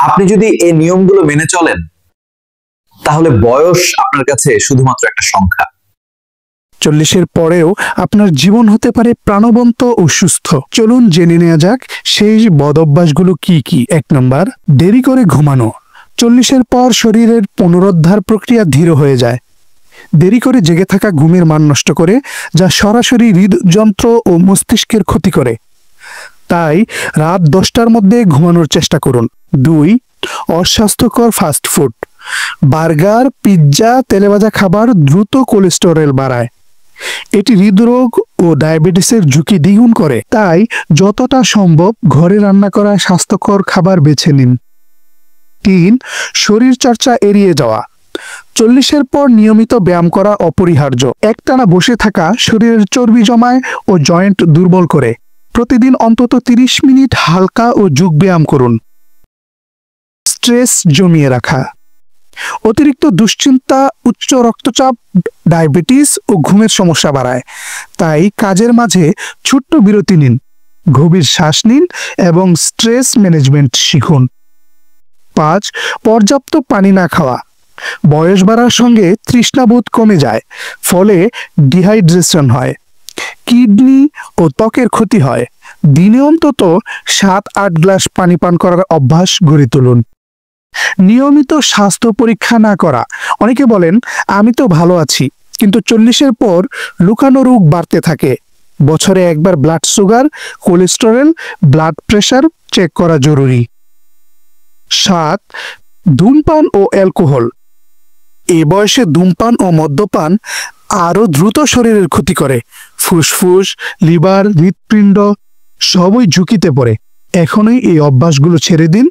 আপনি যদি এই নিয়মগুলো মেনে চলেন তাহলে বয়স আপনার কাছে শুধুমাত্র একটা সংখ্যা। 40-এর পরেও আপনার জীবন হতে পারে প্রাণবন্ত ও সুস্থ। চলুন জেনে নেওয়া যাক সেই বদঅভ্যাসগুলো কি কি। 1 নম্বর, দেরি করে ঘুমানো। 40-এর পর শরীরের পুনরুদ্ধার প্রক্রিয়া ধীর হয়ে যায়। দেরি করে জেগে থাকা ঘুমের মান নষ্ট করে, যা সরাসরি হৃদযন্ত্র ও মস্তিষ্কের ক্ষতি করে। তাই রাত 10টার মধ্যে ঘুমানোর চেষ্টা করুন। 2, অস্বাস্থ্যকর ফাস্ট ফুড। বার্গার, পিৎজা, তেলেভাজা খাবার দ্রুত কোলেস্টেরল বাড়ায়। এটি হৃদরোগ ও ডায়াবেটিসের ঝুঁকি দ্বিগুণ করে। তাই যতটা সম্ভব ঘরে রান্না করা স্বাস্থ্যকর খাবার বেছে নিন। 3, শরীর চর্চা এড়িয়ে যাওয়া। 40-এর পর নিয়মিত ব্যায়াম করা অপরিহার্য। একটানা বসে থাকা শরীরের চর্বি জমায় ও জয়েন্ট দুর্বল করে। প্রতিদিন অন্তত 30 মিনিট হালকা ও যোগ ব্যায়াম করুন। স্ট্রেস জমিয়ে রাখা। অতিরিক্ত দুশ্চিন্তা উচ্চ রক্তচাপ, ডায়াবেটিস ও ঘুমের সমস্যা বাড়ায়। তাই কাজের মাঝে ছোট্ট বিরতি নিন, গভীর শ্বাস নিন এবং স্ট্রেস ম্যানেজমেন্ট শিখুন। 5, পর্যাপ্ত পানি না খাওয়া। বয়স বাড়ার সঙ্গে তৃষ্ণাবোধ কমে যায়, ফলে ডিহাইড্রেশন হয়, কিডনি ও ত্বকের ক্ষতি হয়। দিনে অন্তত 7-8 গ্লাস পানি পান করার অভ্যাস গড়ে তুলুন। নিয়মিত স্বাস্থ্য পরীক্ষা না করা। অনেকে বলেন আমি তো ভালো আছি, কিন্তু 40-এর পর লুকানো রোগ বাড়তে থাকে। বছরে একবার blood sugar, cholesterol, blood pressure check করা জরুরি। 7, ধূমপান ও অ্যালকোহল। এ বয়সে ধূমপান ও মদ্যপান আরো দ্রুত শরীরের ক্ষতি করে। ফুসফুস, লিভার, হৃৎপিণ্ড সবই ঝুঁকিতে পড়ে। এখনই এই অভ্যাসগুলো ছেড়ে দিন।